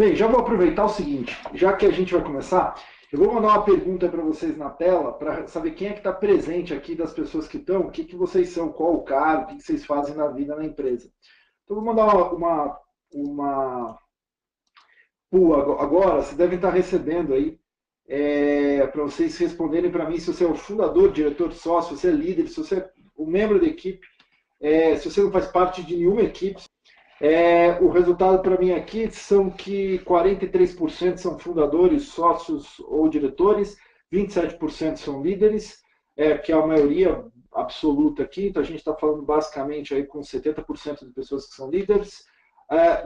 Bem, já vou aproveitar o seguinte, já que a gente vai começar, eu vou mandar uma pergunta para vocês na tela, para saber quem é que está presente aqui das pessoas que estão, o que, que vocês são, qual o cargo, o que, que vocês fazem na vida na empresa. Então, vou mandar uma pool agora, vocês devem estar recebendo aí, para vocês responderem para mim se você é o fundador, diretor, sócio, se você é líder, se você é um membro da equipe, se você não faz parte de nenhuma equipe. O resultado para mim aqui são que 43% são fundadores, sócios ou diretores, 27% são líderes, que é a maioria absoluta aqui, então a gente está falando basicamente aí com 70% de pessoas que são líderes,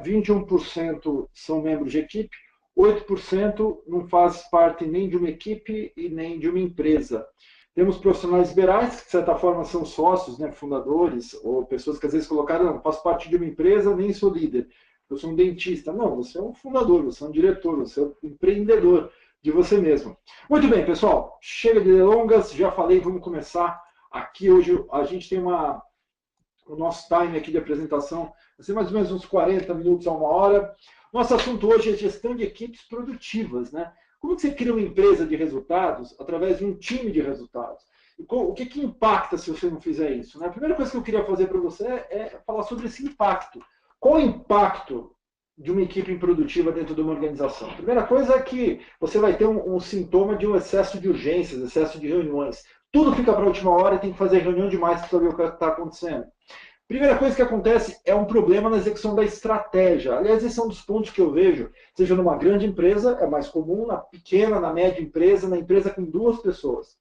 21% são membros de equipe, 8% não faz parte nem de uma equipe e nem de uma empresa. Temos profissionais liberais, que de certa forma são sócios, né, fundadores, ou pessoas que às vezes colocaram, não, faço parte de uma empresa, nem sou líder, eu sou um dentista. Não, você é um fundador, você é um diretor, você é um empreendedor de você mesmo. Muito bem, pessoal, chega de delongas, já falei, vamos começar aqui hoje. A gente tem o nosso time aqui de apresentação, vai ser mais ou menos uns 40 minutos a uma hora. Nosso assunto hoje é gestão de equipes produtivas, né? Como que você cria uma empresa de resultados através de um time de resultados? O que, que impacta se você não fizer isso? Né? A primeira coisa que eu queria fazer para você é falar sobre esse impacto. Qual o impacto de uma equipe improdutiva dentro de uma organização? A primeira coisa é que você vai ter um sintoma de um excesso de urgências, excesso de reuniões. Tudo fica para a última hora e tem que fazer reunião demais para saber o que está acontecendo. Primeira coisa que acontece é um problema na execução da estratégia. Aliás, esse é um dos pontos que eu vejo, seja numa grande empresa, é mais comum, na pequena, na média empresa, na empresa com 2 pessoas.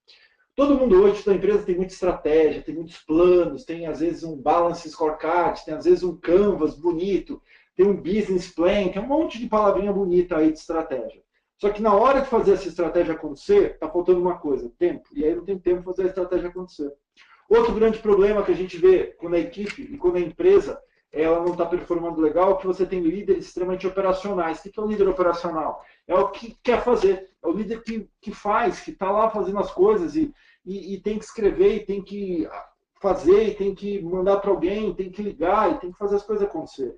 Todo mundo hoje da empresa tem muita estratégia, tem muitos planos, tem às vezes um balance scorecard, tem às vezes um canvas bonito, tem um business plan, tem um monte de palavrinha bonita aí de estratégia. Só que na hora de fazer essa estratégia acontecer, está faltando uma coisa, tempo. E aí não tem tempo para fazer a estratégia acontecer. Outro grande problema que a gente vê quando a equipe e quando a empresa ela não está performando legal é que você tem líderes extremamente operacionais. O que é um líder operacional? É o que quer fazer, é o líder que faz, que está lá fazendo as coisas e tem que escrever, e tem que fazer, e tem que mandar para alguém, tem que ligar, e tem que fazer as coisas acontecer.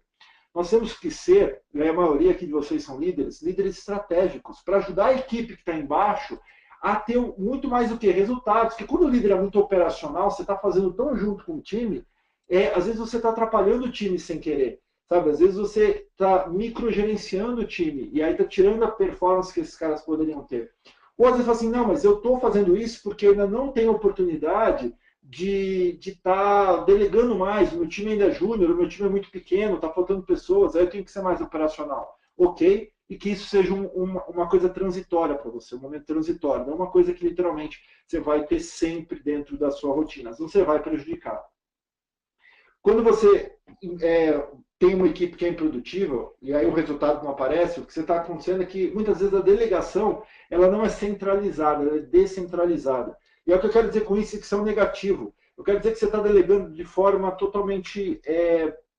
Nós temos que ser, e a maioria aqui de vocês são líderes estratégicos, para ajudar a equipe que está embaixo a ter muito mais do que resultados. Porque quando o líder é muito operacional, você está fazendo tão junto com o time, às vezes você está atrapalhando o time sem querer. Sabe? Às vezes você está microgerenciando o time e aí está tirando a performance que esses caras poderiam ter. Ou às vezes fala assim, não, mas eu estou fazendo isso porque eu ainda não tenho oportunidade de estar delegando mais. O meu time ainda é júnior, o meu time é muito pequeno, está faltando pessoas, aí eu tenho que ser mais operacional. Ok? E que isso seja uma coisa transitória para você, um momento transitório, não uma coisa que literalmente você vai ter sempre dentro da sua rotina, senão você vai prejudicar. Quando você tem uma equipe que é improdutiva, e aí o resultado não aparece, o que está acontecendo é que muitas vezes a delegação ela não é centralizada, ela é descentralizada. E é o que eu quero dizer com isso, é que isso é um negativo. Eu quero dizer que você está delegando de forma totalmente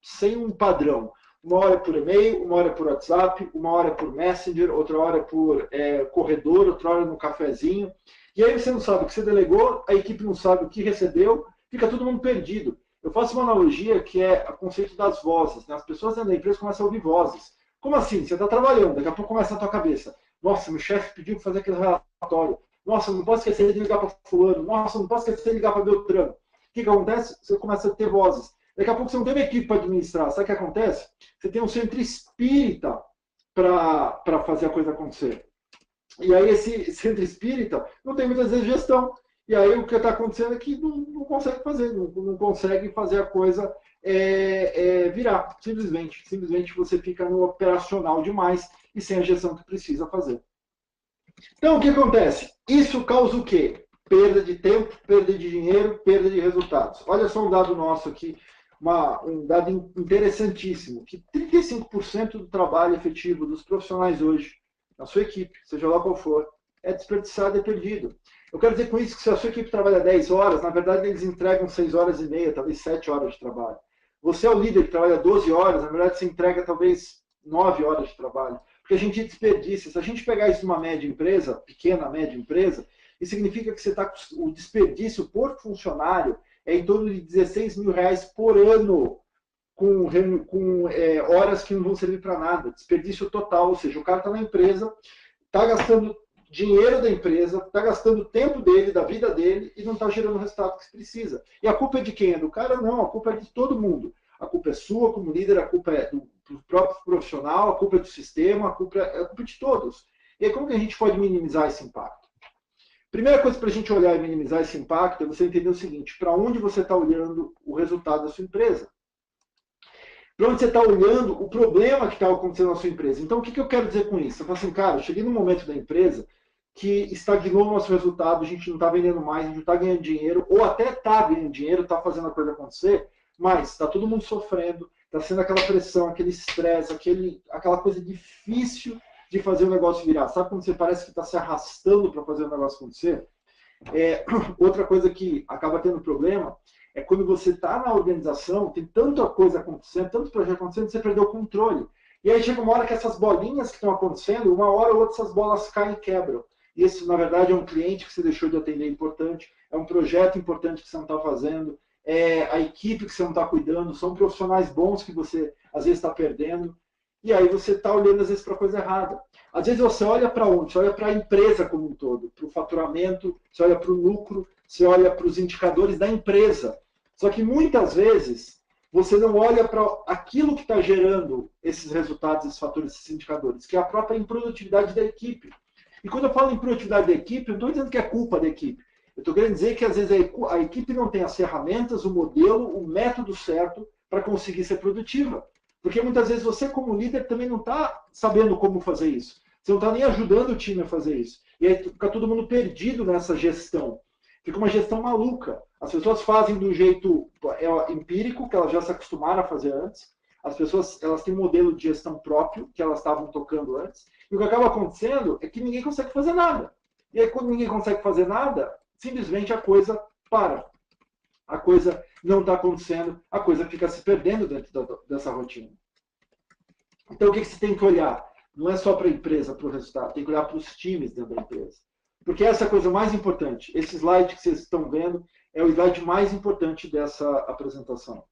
sem um padrão. Uma hora é por e-mail, uma hora é por WhatsApp, uma hora é por Messenger, outra hora é por corredor, outra hora no cafezinho. E aí você não sabe o que você delegou, a equipe não sabe o que recebeu, fica todo mundo perdido. Eu faço uma analogia que é o conceito das vozes. Né? As pessoas dentro da empresa começam a ouvir vozes. Como assim? Você está trabalhando, daqui a pouco começa na tua cabeça. Nossa, meu chefe pediu para fazer aquele relatório. Nossa, não posso esquecer de ligar para fulano. Nossa, não posso esquecer de ligar para Beltrano. O que acontece? Você começa a ter vozes. Daqui a pouco você não tem uma equipe para administrar. Sabe o que acontece? Você tem um centro espírita para fazer a coisa acontecer. E aí esse centro espírita não tem muitas vezes gestão. E aí o que está acontecendo é que não consegue fazer, não consegue fazer a coisa virar. Simplesmente você fica no operacional demais e sem a gestão que precisa fazer. Então o que acontece? Isso causa o quê? Perda de tempo, perda de dinheiro, perda de resultados. Olha só um dado nosso aqui, um dado interessantíssimo, que 35% do trabalho efetivo dos profissionais hoje, na sua equipe, seja lá qual for, é desperdiçado e perdido. Eu quero dizer com isso que se a sua equipe trabalha 10 horas, na verdade eles entregam 6 horas e meia, talvez 7 horas de trabalho. Você é o líder que trabalha 12 horas, na verdade você entrega talvez 9 horas de trabalho. Porque a gente desperdiça. Se a gente pegar isso numa média empresa, pequena média empresa, isso significa que você está com o desperdício por funcionário é em torno de R$16 mil por ano. com horas que não vão servir para nada, desperdício total, ou seja, o cara está na empresa, está gastando dinheiro da empresa, está gastando tempo dele, da vida dele, e não está gerando o resultado que se precisa. E a culpa é de quem? É do cara? Não, a culpa é de todo mundo. A culpa é sua como líder, a culpa é do próprio profissional, a culpa é do sistema, a culpa é de todos. E aí como que a gente pode minimizar esse impacto? Primeira coisa para a gente olhar e minimizar esse impacto é você entender o seguinte: para onde você está olhando o resultado da sua empresa? Para onde você está olhando o problema que está acontecendo na sua empresa? Então, o que eu quero dizer com isso? Eu falo assim, cara, eu cheguei num momento da empresa que estagnou o nosso resultado, a gente não está vendendo mais, a gente não está ganhando dinheiro, ou até está ganhando dinheiro, está fazendo a coisa acontecer, mas está todo mundo sofrendo, está sendo aquela pressão, aquele estresse, aquela coisa difícil de fazer o negócio virar. Sabe quando você parece que está se arrastando para fazer o negócio acontecer? Outra coisa que acaba tendo problema é quando você está na organização, tem tanta coisa acontecendo, tanto projeto acontecendo, você perdeu o controle. E aí chega uma hora que essas bolinhas que estão acontecendo, uma hora ou outra essas bolas caem e quebram. E esse, na verdade, é um cliente que você deixou de atender importante, é um projeto importante que você não está fazendo, é a equipe que você não está cuidando, são profissionais bons que você, às vezes, está perdendo. E aí você está olhando, às vezes, para a coisa errada. Às vezes você olha para onde? Você olha para a empresa como um todo, para o faturamento, você olha para o lucro, você olha para os indicadores da empresa. Só que muitas vezes você não olha para aquilo que está gerando esses resultados, esses fatores, esses indicadores, que é a própria improdutividade da equipe. E quando eu falo em produtividade da equipe, eu não estou dizendo que é culpa da equipe. Eu estou querendo dizer que às vezes a equipe não tem as ferramentas, o modelo, o método certo para conseguir ser produtiva. Porque muitas vezes você, como líder, também não está sabendo como fazer isso. Você não está nem ajudando o time a fazer isso. E aí fica todo mundo perdido nessa gestão. Fica uma gestão maluca. As pessoas fazem do jeito empírico, que elas já se acostumaram a fazer antes. As pessoas elas têm um modelo de gestão próprio, que elas estavam tocando antes. E o que acaba acontecendo é que ninguém consegue fazer nada. E aí, quando ninguém consegue fazer nada, simplesmente a coisa para. A coisa não está acontecendo, a coisa fica se perdendo dentro dessa rotina. Então, o que você tem que olhar? Não é só para a empresa, para o resultado, tem que olhar para os times dentro da empresa. Porque essa é a coisa mais importante. Esse slide que vocês estão vendo é o slide mais importante dessa apresentação.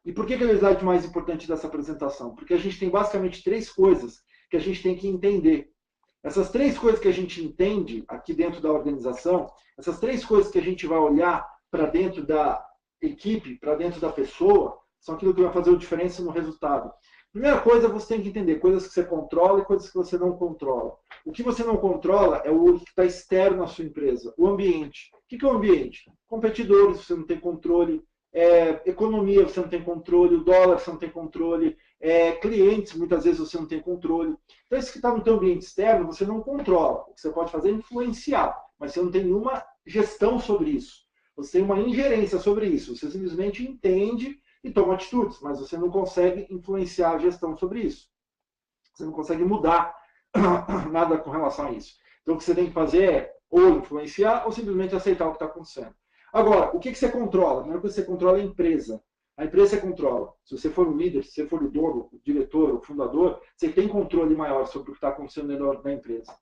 E por que é o slide mais importante dessa apresentação? Porque a gente tem basicamente 3 coisas que a gente tem que entender. Essas 3 coisas que a gente entende aqui dentro da organização, essas 3 coisas que a gente vai olhar para dentro da equipe, para dentro da pessoa, são aquilo que vai fazer a diferença no resultado. Primeira coisa, você tem que entender coisas que você controla e coisas que você não controla. O que você não controla é o que está externo à sua empresa, o ambiente. O que é o ambiente? Competidores, você não tem controle. Economia, você não tem controle. O dólar, você não tem controle. Clientes, muitas vezes você não tem controle. Então, isso que está no seu ambiente externo, você não controla. O que você pode fazer é influenciar, mas você não tem nenhuma gestão sobre isso. Você tem uma ingerência sobre isso. Você simplesmente entende e toma atitudes, mas você não consegue influenciar a gestão sobre isso. Você não consegue mudar nada com relação a isso. Então, o que você tem que fazer é ou influenciar ou simplesmente aceitar o que está acontecendo. Agora, o que você controla? A primeira coisa que você controla é a empresa. A empresa você controla. Se você for o líder, se você for o dono, o diretor, o fundador, você tem controle maior sobre o que está acontecendo dentro da empresa.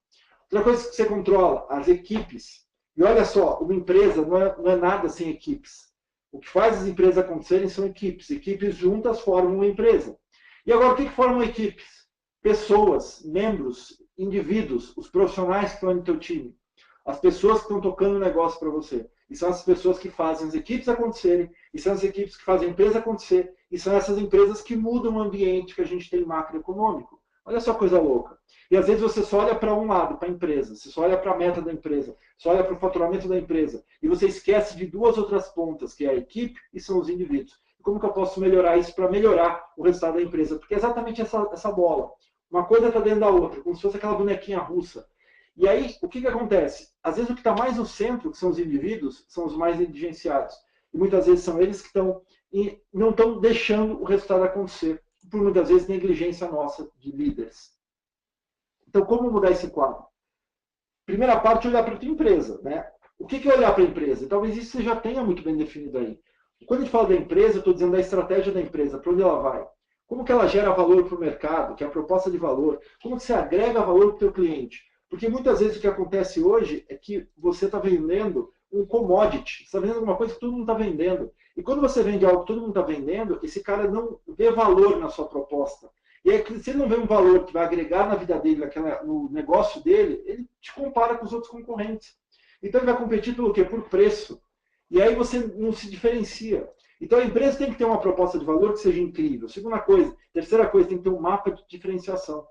Outra coisa que você controla, as equipes. E olha só, uma empresa não é nada sem equipes. O que faz as empresas acontecerem são equipes. Equipes juntas formam uma empresa. E agora, o que formam equipes? Pessoas, membros, indivíduos, os profissionais que estão no teu time. As pessoas que estão tocando o negócio para você. E são as pessoas que fazem as equipes acontecerem, e são as equipes que fazem a empresa acontecer, e são essas empresas que mudam o ambiente que a gente tem macroeconômico. Olha só coisa louca. E às vezes você só olha para um lado, para a empresa, você só olha para a meta da empresa, só olha para o faturamento da empresa, e você esquece de 2 outras pontas, que é a equipe e são os indivíduos. E como que eu posso melhorar isso para melhorar o resultado da empresa? Porque é exatamente essa bola. Uma coisa está dentro da outra, como se fosse aquela bonequinha russa. E aí, o que acontece? Às vezes o que está mais no centro, que são os indivíduos, são os mais negligenciados. E muitas vezes são eles que estão e não estão deixando o resultado acontecer. Por muitas vezes negligência nossa de líderes. Então, como mudar esse quadro? Primeira parte, olhar para a tua empresa. Né? O que é olhar para a empresa? Talvez isso você já tenha muito bem definido aí. Quando a gente fala da empresa, eu estou dizendo da estratégia da empresa, para onde ela vai. Como que ela gera valor para o mercado, que é a proposta de valor. Como que você agrega valor para o teu cliente. Porque muitas vezes o que acontece hoje é que você está vendendo um commodity. Você está vendendo alguma coisa que todo mundo está vendendo. E quando você vende algo que todo mundo está vendendo, esse cara não vê valor na sua proposta. E aí, se ele não vê um valor que vai agregar na vida dele, no negócio dele, ele te compara com os outros concorrentes. Então ele vai competir pelo quê? Por preço. E aí você não se diferencia. Então a empresa tem que ter uma proposta de valor que seja incrível. Segunda coisa. Terceira coisa, tem que ter um mapa de diferenciação.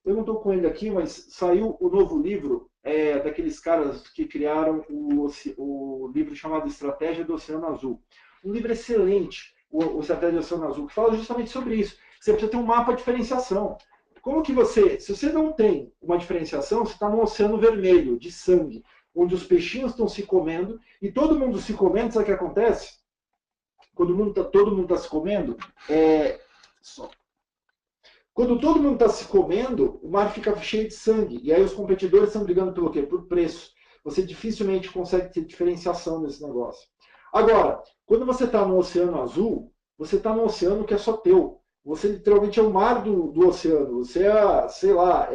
Eu não estou com ele aqui, mas saiu o novo livro daqueles caras que criaram o livro chamado Estratégia do Oceano Azul. Um livro excelente, o Estratégia do Oceano Azul, que fala justamente sobre isso. Você precisa ter um mapa de diferenciação. Como que se você não tem uma diferenciação, você está num oceano vermelho, de sangue, onde os peixinhos estão se comendo, e todo mundo se comendo, sabe o que acontece? Quando todo mundo está se comendo, quando todo mundo está se comendo, o mar fica cheio de sangue. E aí os competidores estão brigando pelo quê? Por preço. Você dificilmente consegue ter diferenciação nesse negócio. Agora, quando você está no oceano azul, você está num oceano que é só teu. Você literalmente é o mar do oceano. Você é, sei lá,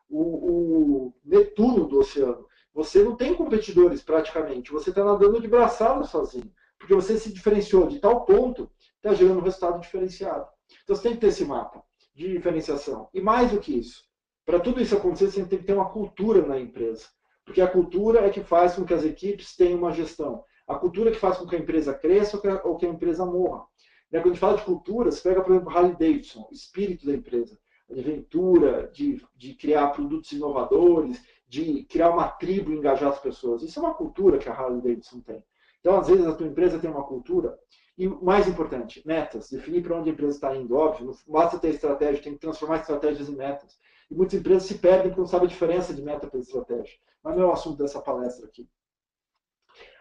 o Netuno do oceano. Você não tem competidores praticamente. Você está nadando de braçada sozinho. Porque você se diferenciou de tal ponto, está gerando um resultado diferenciado. Então você tem que ter esse mapa de diferenciação. E mais do que isso, para tudo isso acontecer, você tem que ter uma cultura na empresa. Porque a cultura é que faz com que as equipes tenham uma gestão. A cultura é que faz com que a empresa cresça ou que a empresa morra. Quando a gente fala de cultura, você pega, por exemplo, Harley Davidson, o espírito da empresa, de aventura, de criar produtos inovadores, de criar uma tribo e engajar as pessoas. Isso é uma cultura que a Harley Davidson tem. Então, às vezes, a tua empresa tem uma cultura. E, mais importante, metas. Definir para onde a empresa está indo. Óbvio, não basta ter estratégia, tem que transformar estratégias em metas. E muitas empresas se perdem porque não sabem a diferença de meta para estratégia. Mas não é o assunto dessa palestra aqui.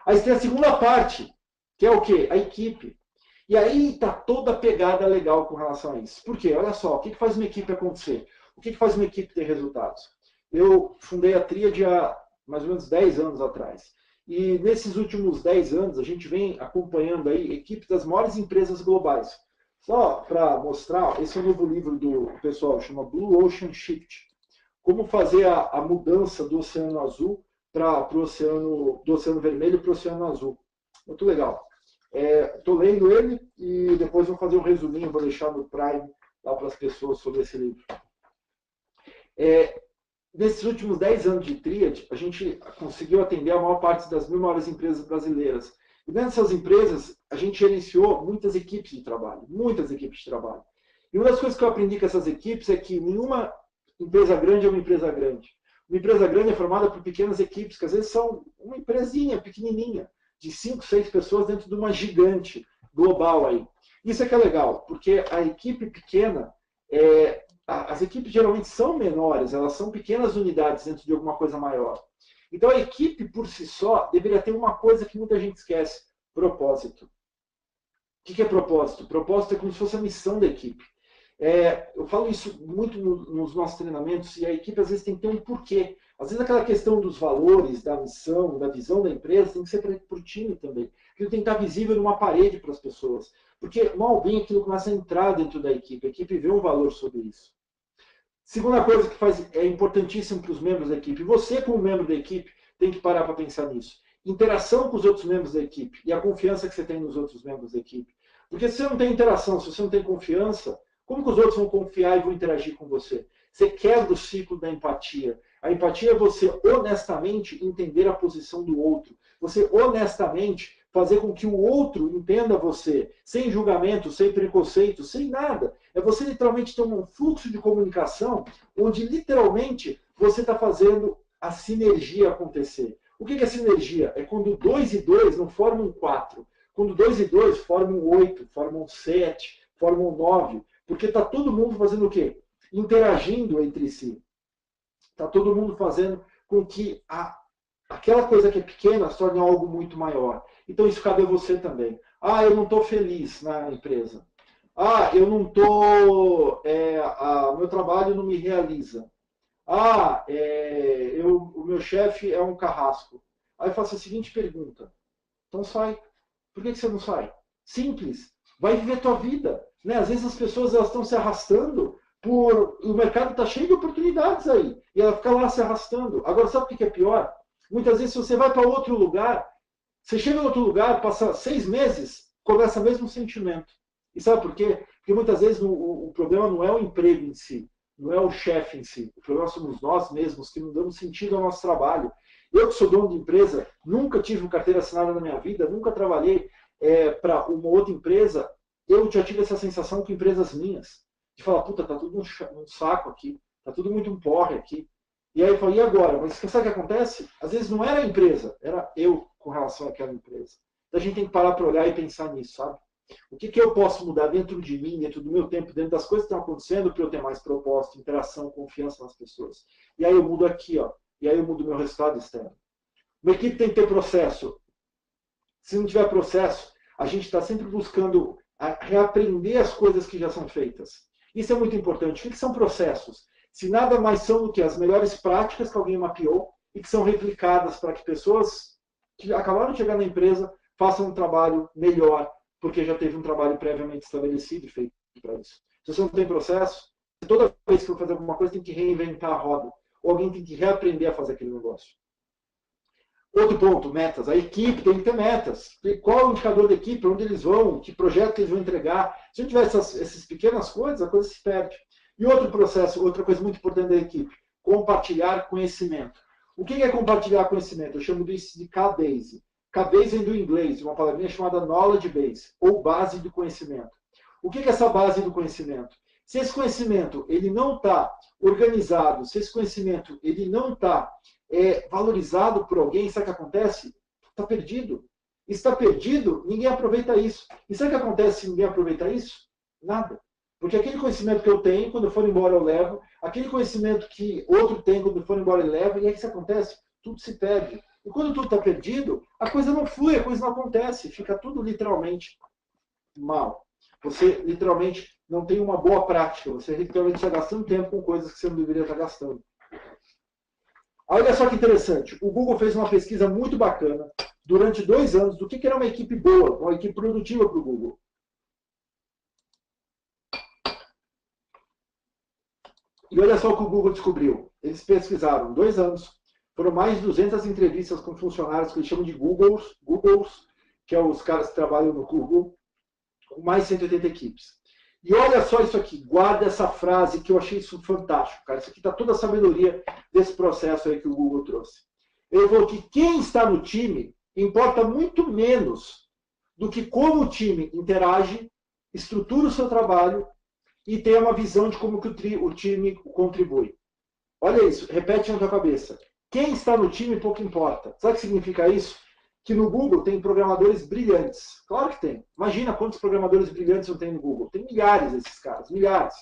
Aí tem a segunda parte, que é o quê? A equipe. E aí está toda a pegada legal com relação a isso. Por quê? Olha só, o que faz uma equipe acontecer? O que faz uma equipe ter resultados? Eu fundei a Tríade há mais ou menos 10 anos atrás. E nesses últimos 10 anos, a gente vem acompanhando aí equipes das maiores empresas globais. Só para mostrar, esse é o novo livro do pessoal, chama Blue Ocean Shift. Como fazer a mudança do Oceano Azul do Oceano Vermelho para o Oceano Azul. Muito legal. Estou lendo ele e depois vou fazer um resuminho, vou deixar no Prime lá para as pessoas sobre esse livro. Nesses últimos 10 anos de Tríade, a gente conseguiu atender a maior parte das 1.000 maiores empresas brasileiras. E nessas empresas, a gente gerenciou muitas equipes de trabalho. E uma das coisas que eu aprendi com essas equipes é que nenhuma empresa grande é uma empresa grande. Uma empresa grande é formada por pequenas equipes, que às vezes são uma empresinha pequenininha, de 5, 6 pessoas dentro de uma gigante global aí. Isso é que é legal, porque a equipe pequena, as equipes geralmente são menores, elas são pequenas unidades dentro de alguma coisa maior. Então a equipe por si só deveria ter uma coisa que muita gente esquece: propósito. O que é propósito? Propósito é como se fosse a missão da equipe. Eu falo isso muito nos nossos treinamentos, e a equipe às vezes tem que ter um porquê. Às vezes aquela questão dos valores, da missão, da visão da empresa tem que ser para o time também. Aquilo tem que estar visível numa parede para as pessoas. Porque mal ou bem aquilo começa a entrar dentro da equipe. A equipe vê um valor sobre isso. Segunda coisa que é importantíssimo para os membros da equipe. Você, como membro da equipe, tem que parar para pensar nisso. Interação com os outros membros da equipe e a confiança que você tem nos outros membros da equipe. Porque se você não tem interação, se você não tem confiança, como que os outros vão confiar e vão interagir com você? Você quebra o ciclo da empatia. A empatia é você honestamente entender a posição do outro. Você honestamente fazer com que o outro entenda você, sem julgamento, sem preconceito, sem nada. É você literalmente ter um fluxo de comunicação onde literalmente você está fazendo a sinergia acontecer. O que é sinergia? É quando 2 e 2 não formam 4. Quando 2 e 2 formam 8, formam 7, formam 9. Porque está todo mundo fazendo o quê? Interagindo entre si. Está todo mundo fazendo com que aquela coisa que é pequena se torne algo muito maior. Então isso cabe a você também. Eu não estou feliz na empresa. Eu não estou... o meu trabalho não me realiza. O meu chefe é um carrasco. Aí eu faço a seguinte pergunta. Então sai. Por que você não sai? Simples. Vai viver tua vida. Né? Às vezes as pessoas estão se arrastando o mercado está cheio de oportunidades aí. E ela fica lá se arrastando. Agora, sabe o que é pior? Muitas vezes, se você vai para outro lugar, você chega em outro lugar, passa 6 meses, começa mesmo o sentimento. E sabe por quê? Porque muitas vezes o problema não é o emprego em si, não é o chefe em si. O problema somos nós mesmos que não damos sentido ao nosso trabalho. Eu que sou dono de empresa, nunca tive uma carteira assinada na minha vida, nunca trabalhei para uma outra empresa. Eu já tive essa sensação com empresas minhas, de falar, puta, tá tudo um saco aqui, tá tudo muito um porre aqui. E aí eu falei, e agora? Mas sabe o que acontece? Às vezes não era a empresa, era eu com relação àquela empresa. Então a gente tem que parar para olhar e pensar nisso, sabe? O que eu posso mudar dentro de mim, dentro do meu tempo, dentro das coisas que estão acontecendo para eu ter mais propósito, interação, confiança nas pessoas. E aí eu mudo aqui, ó. E aí eu mudo o meu resultado externo. Uma equipe tem que ter processo. Se não tiver processo, a gente está sempre buscando reaprender as coisas que já são feitas. Isso é muito importante. O que são processos? Se nada mais são do que as melhores práticas que alguém mapeou e que são replicadas para que pessoas que acabaram de chegar na empresa façam um trabalho melhor, porque já teve um trabalho previamente estabelecido e feito para isso. Se você não tem processo, toda vez que for fazer alguma coisa, tem que reinventar a roda. Ou alguém tem que reaprender a fazer aquele negócio. Outro ponto, metas. A equipe tem que ter metas. Qual é o indicador da equipe? Onde eles vão? Que projeto eles vão entregar? Se não tiver essas pequenas coisas, a coisa se perde. E outro processo, outra coisa muito importante da equipe, compartilhar conhecimento. O que é compartilhar conhecimento? Eu chamo isso de K-Base. K-Base vem do inglês, de uma palavrinha chamada Knowledge Base, ou base do conhecimento. O que é essa base do conhecimento? Se esse conhecimento ele não está organizado, se esse conhecimento ele não está valorizado por alguém, sabe o que acontece? Está perdido. Está perdido, ninguém aproveita isso. E sabe o que acontece se ninguém aproveita isso? Nada. Porque aquele conhecimento que eu tenho, quando eu for embora eu levo, aquele conhecimento que outro tem, quando eu for embora ele leva, e aí o que acontece? Tudo se perde. E quando tudo está perdido, a coisa não flui, a coisa não acontece, fica tudo literalmente mal. Você literalmente não tem uma boa prática, você literalmente está gastando tempo com coisas que você não deveria estar gastando. Olha só que interessante, o Google fez uma pesquisa muito bacana durante 2 anos do que era uma equipe boa, uma equipe produtiva para o Google. E olha só o que o Google descobriu. Eles pesquisaram 2 anos, foram mais de 200 entrevistas com funcionários que eles chamam de Googles, que é os caras que trabalham no Google, com mais de 180 equipes. E olha só isso aqui, guarda essa frase que eu achei isso fantástico, cara. Isso aqui está toda a sabedoria desse processo aí que o Google trouxe. Ele falou que quem está no time importa muito menos do que como o time interage, estrutura o seu trabalho e tem uma visão de como que o time contribui. Olha isso, repete na tua cabeça. Quem está no time pouco importa. Sabe o que significa isso? Que no Google tem programadores brilhantes. Claro que tem. Imagina quantos programadores brilhantes não tem no Google. Tem milhares desses caras, milhares.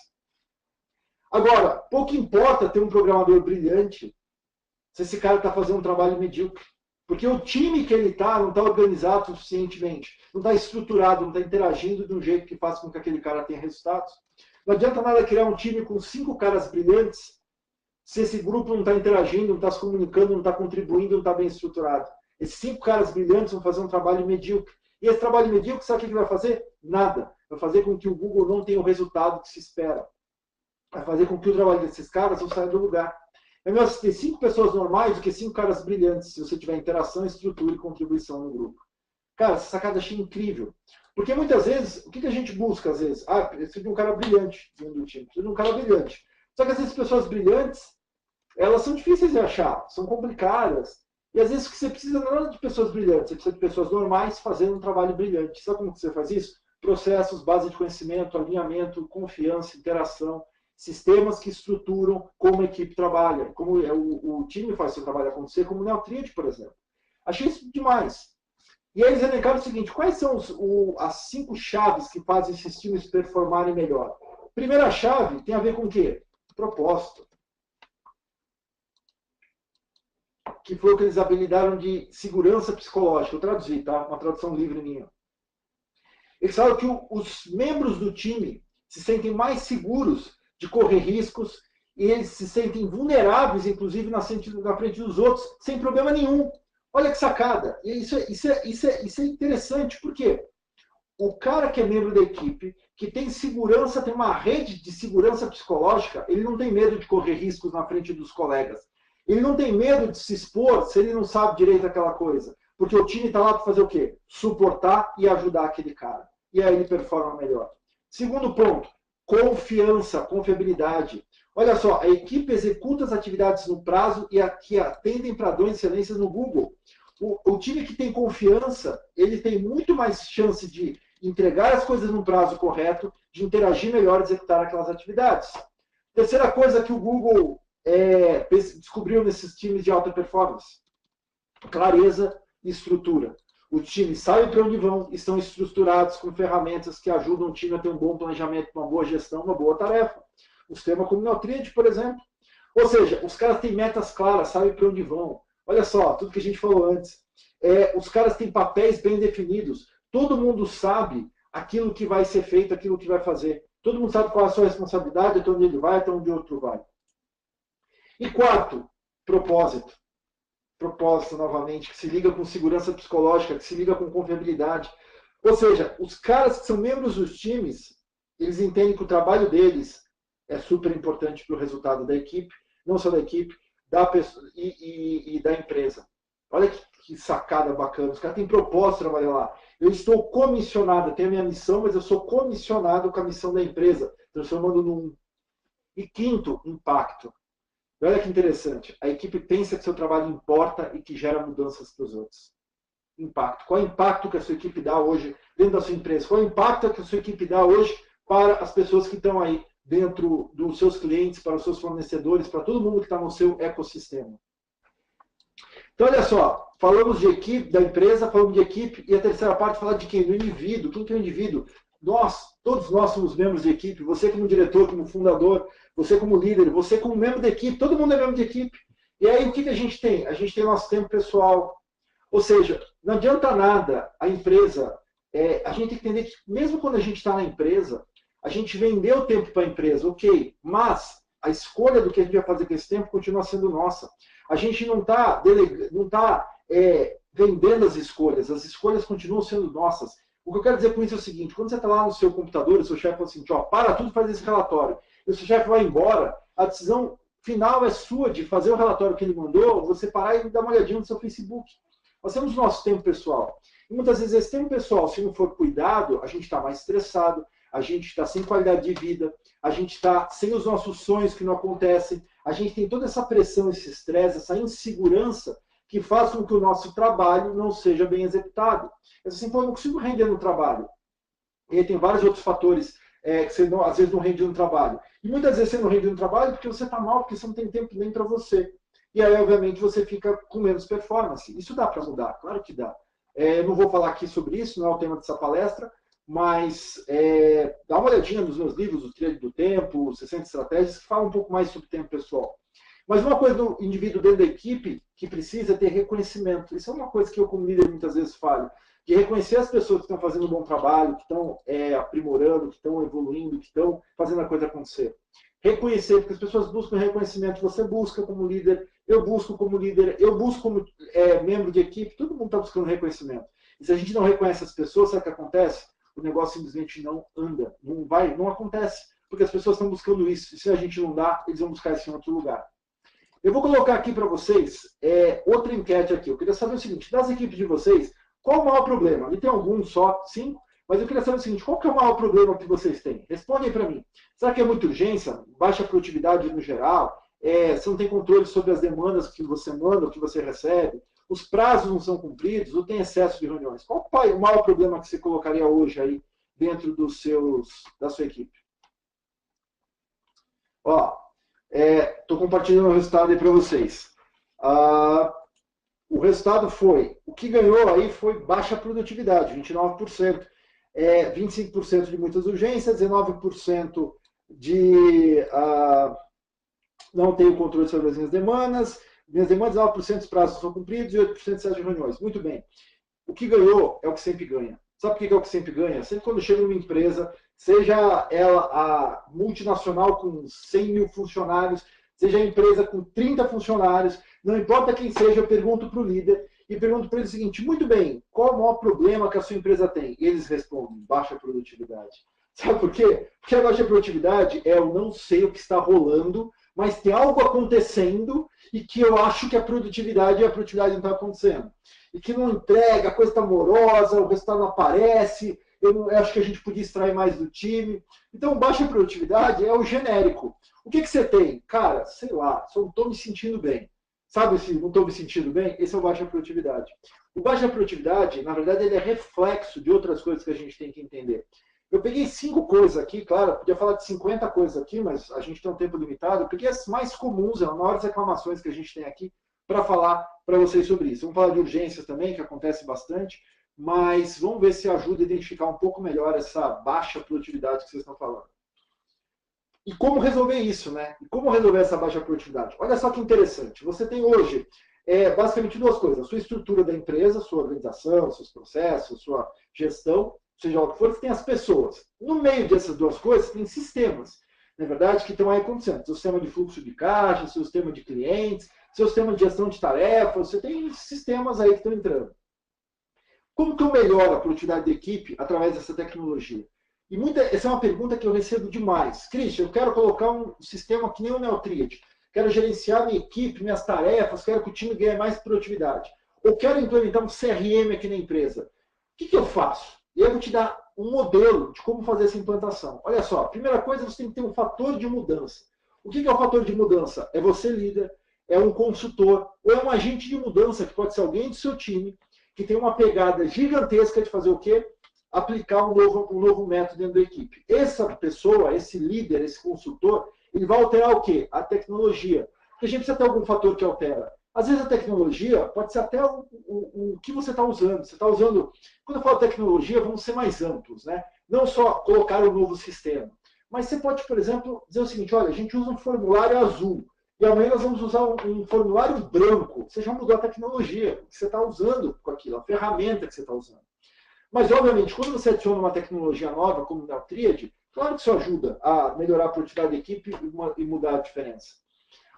Agora, pouco importa ter um programador brilhante se esse cara está fazendo um trabalho medíocre. Porque o time que ele está não está organizado suficientemente, não está estruturado, não está interagindo de um jeito que faça com que aquele cara tenha resultados. Não adianta nada criar um time com 5 caras brilhantes se esse grupo não está interagindo, não está se comunicando, não está contribuindo, não está bem estruturado. Esses 5 caras brilhantes vão fazer um trabalho medíocre. E esse trabalho medíocre, sabe o que vai fazer? Nada. Vai fazer com que o Google não tenha o resultado que se espera. Vai fazer com que o trabalho desses caras não saia do lugar. É melhor você ter 5 pessoas normais do que 5 caras brilhantes, se você tiver interação, estrutura e contribuição no grupo. Cara, essa sacada eu achei incrível. Porque muitas vezes, o que a gente busca às vezes? Ah, precisa de um cara brilhante dentro do time. Precisa de um cara brilhante. Só que às vezes pessoas brilhantes, elas são difíceis de achar, são complicadas. E às vezes o que você precisa não é de pessoas brilhantes, você precisa de pessoas normais fazendo um trabalho brilhante. Sabe como você faz isso? Processos, base de conhecimento, alinhamento, confiança, interação, sistemas que estruturam como a equipe trabalha, como o time faz seu trabalho acontecer, como o Neotrid, por exemplo. Achei isso demais. E aí eles elencaram o seguinte, quais são as 5 chaves que fazem esses times performarem melhor? Primeira chave tem a ver com o quê? Propósito. Que foi o que eles habilitaram de segurança psicológica. Eu traduzi, tá? Uma tradução livre minha. Eles falam que os membros do time se sentem mais seguros de correr riscos e eles se sentem vulneráveis, inclusive, na frente dos outros, sem problema nenhum. Olha que sacada. E isso é interessante, por quê? O cara que é membro da equipe, que tem segurança, tem uma rede de segurança psicológica, ele não tem medo de correr riscos na frente dos colegas. Ele não tem medo de se expor se ele não sabe direito aquela coisa. Porque o time está lá para fazer o quê? Suportar e ajudar aquele cara. E aí ele performa melhor. Segundo ponto, confiança, confiabilidade. Olha só, a equipe executa as atividades no prazo e que atendem padrões de excelência no Google. O time que tem confiança, ele tem muito mais chance de entregar as coisas no prazo correto, de interagir melhor e executar aquelas atividades. Terceira coisa que o Google descobriu nesses times de alta performance: clareza e estrutura. Os times sabem para onde vão, estão estruturados com ferramentas que ajudam o time a ter um bom planejamento, uma boa gestão, uma boa tarefa. O sistema como o Neotrid, por exemplo. Ou seja, os caras têm metas claras, sabem para onde vão. Olha só, tudo que a gente falou antes. Os caras têm papéis bem definidos. Todo mundo sabe aquilo que vai ser feito, aquilo que vai fazer. Todo mundo sabe qual é a sua responsabilidade, até onde ele vai, até onde o outro vai. E quarto, propósito. Propósito, novamente, que se liga com segurança psicológica, que se liga com confiabilidade. Ou seja, os caras que são membros dos times, eles entendem que o trabalho deles é super importante para o resultado da equipe, não só da equipe, da pessoa e da empresa. Olha que sacada bacana. Os caras têm propósito de trabalhar lá. Eu estou comissionado, eu tenho a minha missão, mas eu sou comissionado com a missão da empresa, transformando num. E quinto, impacto. Olha que interessante. A equipe pensa que seu trabalho importa e que gera mudanças para os outros. Impacto. Qual é o impacto que a sua equipe dá hoje dentro da sua empresa? Qual é o impacto que a sua equipe dá hoje para as pessoas que estão aí dentro dos seus clientes, para os seus fornecedores, para todo mundo que está no seu ecossistema? Então, olha só, falamos de equipe, da empresa, falamos de equipe, e a terceira parte fala de quem? Do indivíduo. Quem que é o indivíduo? Todos nós somos membros de equipe, você como diretor, como fundador, você como líder, você como membro da equipe, todo mundo é membro de equipe. E aí o que a gente tem? A gente tem nosso tempo pessoal. Ou seja, não adianta nada a empresa, a gente tem que entender que mesmo quando a gente está na empresa, a gente vendeu tempo para a empresa, ok, mas a escolha do que a gente vai fazer com esse tempo continua sendo nossa. A gente não está vendendo as escolhas continuam sendo nossas. O que eu quero dizer com isso é o seguinte: quando você está lá no seu computador, o seu chefe fala assim, para tudo, faz esse relatório, e o seu chefe vai embora, a decisão final é sua de fazer o relatório que ele mandou, você parar e dar uma olhadinha no seu Facebook. Nós temos o nosso tempo pessoal. E muitas vezes esse tempo pessoal, se não for cuidado, a gente está mais estressado, a gente está sem qualidade de vida, a gente está sem os nossos sonhos que não acontecem, a gente tem toda essa pressão, esse estresse, essa insegurança que faz com que o nosso trabalho não seja bem executado. Assim, eu não consigo render no trabalho. E aí tem vários outros fatores que você não, às vezes não rende no trabalho. E muitas vezes você não rende no trabalho porque você está mal, porque você não tem tempo nem para você. E aí, obviamente, você fica com menos performance. Isso dá para mudar, claro que dá. Não vou falar aqui sobre isso, não é o tema dessa palestra, mas dá uma olhadinha nos meus livros, O Trilho do Tempo, 60 Estratégias, que falam um pouco mais sobre tempo pessoal. Mas uma coisa do indivíduo dentro da equipe que precisa ter reconhecimento. Isso é uma coisa que eu, como líder, muitas vezes falo. De reconhecer as pessoas que estão fazendo um bom trabalho, que estão aprimorando, que estão evoluindo, que estão fazendo a coisa acontecer. Reconhecer, porque as pessoas buscam reconhecimento. Você busca como líder, eu busco como como membro de equipe, todo mundo está buscando reconhecimento. E se a gente não reconhece as pessoas, sabe o que acontece? O negócio simplesmente não anda, não acontece, porque as pessoas estão buscando isso. E se a gente não dá, eles vão buscar isso em outro lugar. Eu vou colocar aqui para vocês outra enquete aqui. Eu queria saber o seguinte: das equipes de vocês, qual o maior problema? E tem alguns só, 5, mas eu queria saber o seguinte: qual que é o maior problema que vocês têm? Respondem para mim. Será que é muita urgência? Baixa produtividade no geral? Você não tem controle sobre as demandas que você manda, que você recebe? Os prazos não são cumpridos? Ou tem excesso de reuniões? Qual é o maior problema que você colocaria hoje aí dentro da sua equipe? Estou compartilhando o resultado aí para vocês. O resultado foi, o que ganhou aí foi baixa produtividade, 29%, 25% de muitas urgências, 19% de não tenho controle sobre as minhas demandas, 9% dos prazos não são cumpridos e 8% de excesso de reuniões. Muito bem. O que ganhou é o que sempre ganha. Sabe por que é o que sempre ganha? Sempre quando chega numa empresa, seja ela a multinacional com 100 mil funcionários, seja a empresa com 30 funcionários, não importa quem seja, eu pergunto para o líder e pergunto para ele o seguinte: muito bem, qual o maior problema que a sua empresa tem? E eles respondem: baixa produtividade. Sabe por quê? Porque a baixa produtividade eu não sei o que está rolando, mas tem algo acontecendo e que eu acho que a produtividade não está acontecendo. E que não entrega, a coisa está morosa, o resultado não aparece, eu acho que a gente podia extrair mais do time. Então, baixa produtividade é o genérico. O que você tem? Cara, sei lá, só não estou me sentindo bem. Sabe se não estou me sentindo bem? Esse é o baixa produtividade. O baixa produtividade, na verdade, ele é reflexo de outras coisas que a gente tem que entender. Eu peguei 5 coisas aqui, claro, podia falar de 50 coisas aqui, mas a gente tem um tempo limitado. Eu peguei as mais comuns, as maiores reclamações que a gente tem aqui, para falar para vocês sobre isso. Vamos falar de urgências também, que acontece bastante, mas vamos ver se ajuda a identificar um pouco melhor essa baixa produtividade que vocês estão falando. E como resolver isso, né? E como resolver essa baixa produtividade? Olha só que interessante. Você tem hoje basicamente 2 coisas. A sua estrutura da empresa, sua organização, seus processos, sua gestão, seja o que for, você tem as pessoas. No meio dessas 2 coisas, tem sistemas, na verdade, que estão aí acontecendo. Seu sistema de fluxo de caixa, seu sistema de clientes, seu sistema de gestão de tarefas, você tem sistemas aí que estão entrando. Como que eu melhoro a produtividade da equipe através dessa tecnologia? E essa é uma pergunta que eu recebo demais. Christian, eu quero colocar um sistema que nem o Neotriad. Quero gerenciar minha equipe, minhas tarefas, quero que o time ganhe mais produtividade. Ou quero implementar um CRM aqui na empresa. O que eu faço? E eu vou te dar um modelo de como fazer essa implantação. Olha só, a primeira coisa, você tem que ter um fator de mudança. O que é o fator de mudança? É você líder, é um consultor, ou é um agente de mudança, que pode ser alguém do seu time, que tem uma pegada gigantesca de fazer o quê? Aplicar um novo método dentro da equipe. Essa pessoa, esse líder, esse consultor, ele vai alterar o quê? A tecnologia. Porque a gente precisa ter algum fator que altera. Às vezes a tecnologia pode ser até o que você está usando. Você está usando... Quando eu falo tecnologia, vamos ser mais amplos, né? Não só colocar um novo sistema. Mas você pode, por exemplo, dizer o seguinte, olha, a gente usa um formulário azul. E amanhã nós vamos usar um formulário branco. Você já mudou a tecnologia que você está usando com aquilo, a ferramenta que você está usando. Mas, obviamente, quando você adiciona uma tecnologia nova, como o Neotriad, claro que isso ajuda a melhorar a produtividade da equipe e mudar a diferença.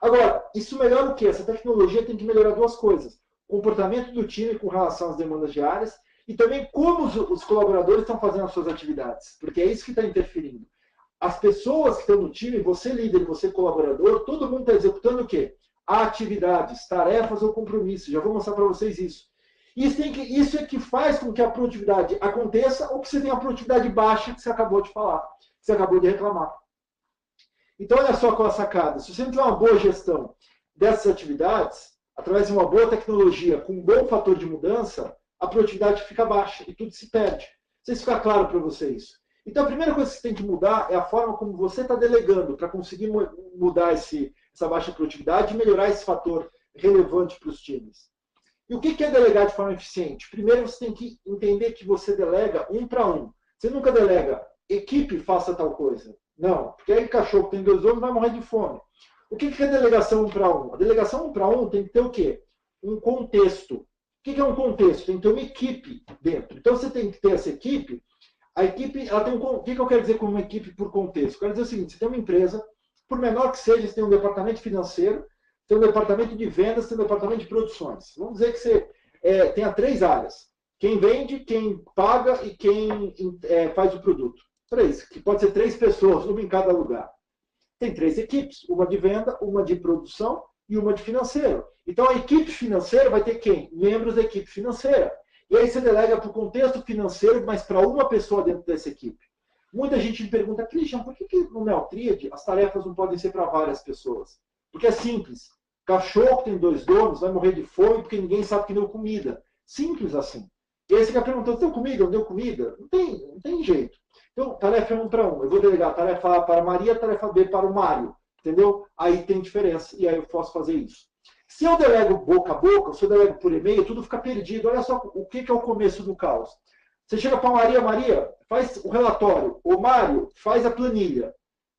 Agora, isso melhora o quê? Essa tecnologia tem que melhorar 2 coisas. O comportamento do time com relação às demandas diárias e também como os colaboradores estão fazendo as suas atividades. Porque é isso que está interferindo. As pessoas que estão no time, você líder, você colaborador, todo mundo está executando o quê? Atividades, tarefas ou compromissos. Já vou mostrar para vocês isso. Isso é que faz com que a produtividade aconteça ou que você tenha a produtividade baixa que você acabou de falar, que você acabou de reclamar. Então, olha só qual é a sacada. Se você não tiver uma boa gestão dessas atividades, através de uma boa tecnologia, com um bom fator de mudança, a produtividade fica baixa e tudo se perde. Não sei se fica claro para você isso. Então, a primeira coisa que você tem que mudar é a forma como você está delegando para conseguir mudar essa baixa produtividade e melhorar esse fator relevante para os times. E o que é delegar de forma eficiente? Primeiro, você tem que entender que você delega 1 para 1. Você nunca delega, equipe faça tal coisa. Não, porque aí cachorro que tem 2 olhos vai morrer de fome. O que é delegação 1 para 1? A delegação 1 para 1 tem que ter o quê? Um contexto. O que é um contexto? Tem que ter uma equipe dentro. Então, você tem que ter essa equipe. A equipe, ela tem o que eu quero dizer com uma equipe por contexto? Eu quero dizer o seguinte, você tem uma empresa, por menor que seja, você tem um departamento financeiro, tem um departamento de vendas, tem um departamento de produções. Vamos dizer que você tenha 3 áreas. Quem vende, quem paga e quem faz o produto. 3, que pode ser 3 pessoas, uma em cada lugar. Tem 3 equipes, uma de venda, uma de produção e uma de financeiro. Então a equipe financeira vai ter quem? Membros da equipe financeira. E aí você delega para o contexto financeiro, mas para uma pessoa dentro dessa equipe. Muita gente me pergunta, Christian, por que no Neotriad as tarefas não podem ser para várias pessoas? Porque é simples. Cachorro que tem 2 donos vai morrer de fome porque ninguém sabe que deu comida. Simples assim. E aí você fica perguntando, deu comida? Não deu comida? Não tem jeito. Então, tarefa é 1 para 1. Eu vou delegar tarefa A para a Maria, tarefa B para o Mário. Entendeu? Aí tem diferença. E aí eu posso fazer isso. Se eu delego boca a boca, se eu delego por e-mail, tudo fica perdido. Olha só o que é o começo do caos. Você chega para a Maria, Maria, faz o relatório. O Mário, faz a planilha.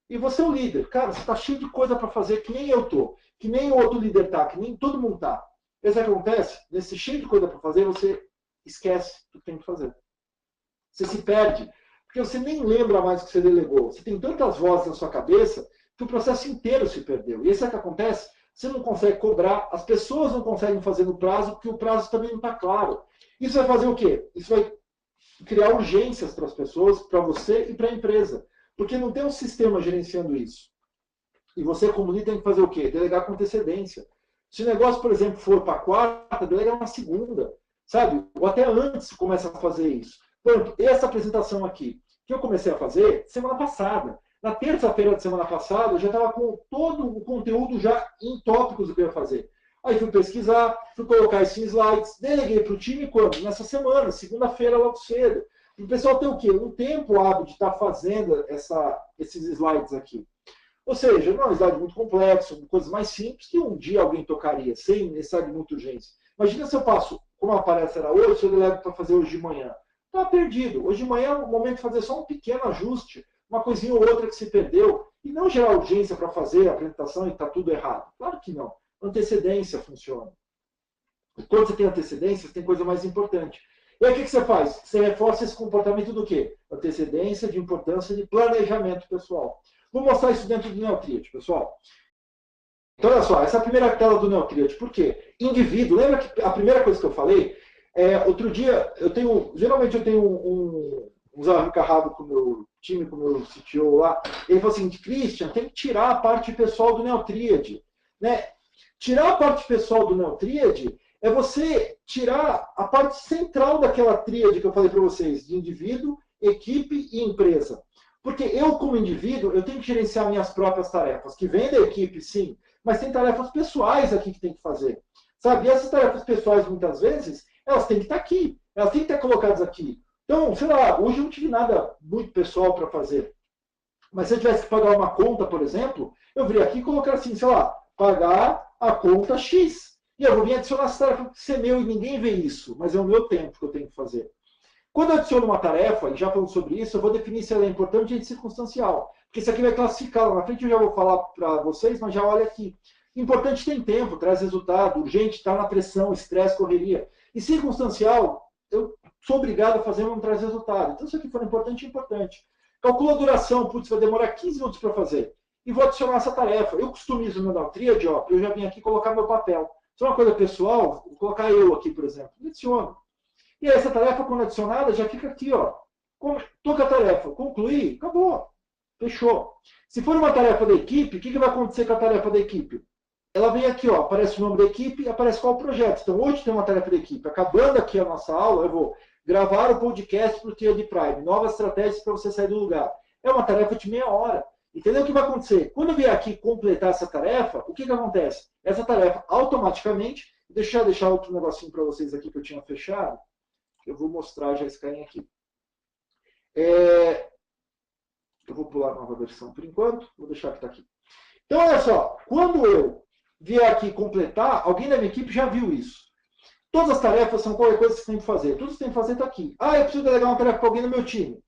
E você é o líder. Cara, você está cheio de coisa para fazer, que nem eu estou. Que nem o outro líder está, que nem todo mundo está. Isso que acontece, nesse cheio de coisa para fazer, você esquece o que tem que fazer. Você se perde. Porque você nem lembra mais o que você delegou. Você tem tantas vozes na sua cabeça que o processo inteiro se perdeu. E isso é o que acontece. Você não consegue cobrar, as pessoas não conseguem fazer no prazo, porque o prazo também não está claro. Isso vai fazer o quê? Isso vai criar urgências para as pessoas, para você e para a empresa. Porque não tem um sistema gerenciando isso. E você, como líder, tem que fazer o quê? Delegar com antecedência. Se o negócio, por exemplo, for para quarta, delega na segunda, sabe? Ou até antes começa a fazer isso. Por exemplo, essa apresentação aqui, que eu comecei a fazer semana passada. Na terça-feira da semana passada, eu já estava com todo o conteúdo já em tópicos do que eu ia fazer. Aí fui pesquisar, fui colocar esses slides, deleguei para o time quando? Nessa semana, segunda-feira, logo cedo. E o pessoal tem o quê? Um tempo hábil de estar fazendo esses slides aqui. Ou seja, não é um slide muito complexo, coisas mais simples que um dia alguém tocaria, sem necessidade de muita urgência. Imagina se eu passo, como a palestra era hoje, se eu delego para fazer hoje de manhã. Está perdido. Hoje de manhã é o momento de fazer só um pequeno ajuste, uma coisinha ou outra que se perdeu, e não gerar urgência para fazer a apresentação e está tudo errado. Claro que não. Antecedência funciona. E quando você tem antecedência, você tem coisa mais importante. E aí o que você faz? Você reforça esse comportamento do quê? Antecedência, de importância de planejamento pessoal. Vou mostrar isso dentro do Neotriad, pessoal. Então, olha só, essa é a primeira tela do Neotriad. Por quê? Indivíduo. Lembra que a primeira coisa que eu falei? Outro dia, geralmente eu tenho uns arranca-rabo com o meu time, com o meu CTO lá. Ele falou assim, Christian, tem que tirar a parte pessoal do Neotriad. Né? Tirar a parte pessoal do Neotriad é você tirar a parte central daquela tríade que eu falei para vocês, de indivíduo, equipe e empresa. Porque eu, como indivíduo, eu tenho que gerenciar minhas próprias tarefas, que vêm da equipe, sim, mas tem tarefas pessoais aqui que tem que fazer. Sabe? E essas tarefas pessoais, muitas vezes, elas têm que estar aqui, elas têm que estar colocadas aqui. Então, sei lá, hoje eu não tive nada muito pessoal para fazer. Mas se eu tivesse que pagar uma conta, por exemplo, eu viria aqui e colocar assim, sei lá, pagar a conta X. E eu vou vir adicionar essa tarefa que ser meu e ninguém vê isso, mas é o meu tempo que eu tenho que fazer. Quando eu adiciono uma tarefa, e já falando sobre isso, eu vou definir se ela é importante e circunstancial. Porque isso aqui vai classificar. Lá na frente eu já vou falar para vocês, mas já olha aqui. Importante tem tempo, traz resultado. Urgente está na pressão, estresse, correria. E circunstancial, eu sou obrigado a fazer, mas não traz resultado. Então, se aqui for importante, é importante. Calcula a duração, putz, vai demorar 15 minutos para fazer. E vou adicionar essa tarefa. Eu customizo o meu Neotriad, ó, eu já vim aqui colocar meu papel. Se é uma coisa pessoal, vou colocar eu aqui, por exemplo. Adiciono. E aí, essa tarefa, quando adicionada, já fica aqui, ó. Estou com a tarefa. Concluí, acabou. Fechou. Se for uma tarefa da equipe, o que vai acontecer com a tarefa da equipe? Ela vem aqui, ó, aparece o nome da equipe e aparece qual projeto. Então, hoje tem uma tarefa da equipe. Acabando aqui a nossa aula, eu vou gravar o podcast para o Triad Prime. Novas estratégias para você sair do lugar. É uma tarefa de meia hora. Entendeu o que vai acontecer? Quando eu vier aqui completar essa tarefa, o que acontece? Essa tarefa, automaticamente, deixa eu deixar outro negocinho para vocês aqui que eu tinha fechado. Eu vou mostrar já esse carinha aqui. Eu vou pular a nova versão por enquanto. Vou deixar que está aqui. Então, olha só. Quando eu vier aqui completar, alguém da minha equipe já viu isso. Todas as tarefas são qualquer coisa que você tem que fazer. Tudo que você tem que fazer está aqui. Ah, eu preciso delegar uma tarefa para alguém no meu time.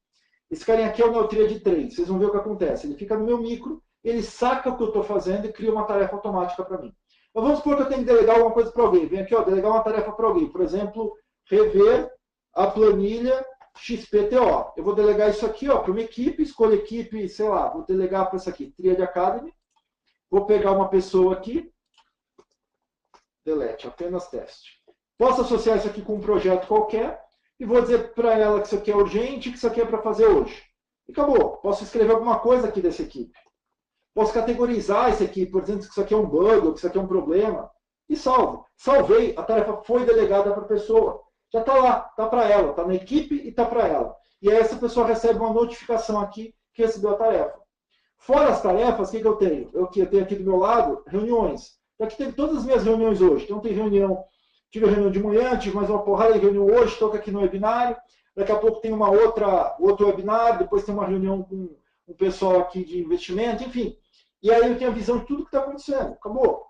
Esse carinha aqui é o Neotriad 3. Vocês vão ver o que acontece. Ele fica no meu micro, ele saca o que eu estou fazendo e cria uma tarefa automática para mim. Mas vamos supor que eu tenho que delegar alguma coisa para alguém. Vem aqui, ó, delegar uma tarefa para alguém. Por exemplo, rever a planilha XPTO. Eu vou delegar isso aqui para uma equipe, escolho equipe, sei lá, vou delegar para isso aqui, Triad Academy. Vou pegar uma pessoa aqui, delete, apenas teste. Posso associar isso aqui com um projeto qualquer e vou dizer para ela que isso aqui é urgente, que isso aqui é para fazer hoje. E acabou. Posso escrever alguma coisa aqui dessa equipe. Posso categorizar essa equipe, por exemplo, que isso aqui é um bug, ou que isso aqui é um problema. E salvo. Salvei, a tarefa foi delegada para a pessoa. Já está lá, está para ela, está na equipe e está para ela. E aí essa pessoa recebe uma notificação aqui que recebeu a tarefa. Fora as tarefas, o que eu tenho? Eu tenho aqui do meu lado reuniões. Aqui teve todas as minhas reuniões hoje. Então tem reunião, tive reunião de manhã, tive mais uma porrada de reunião hoje, estou aqui no webinário. Daqui a pouco tem outro webinar, depois tem uma reunião com o pessoal aqui de investimento, enfim. E aí eu tenho a visão de tudo que está acontecendo. Acabou.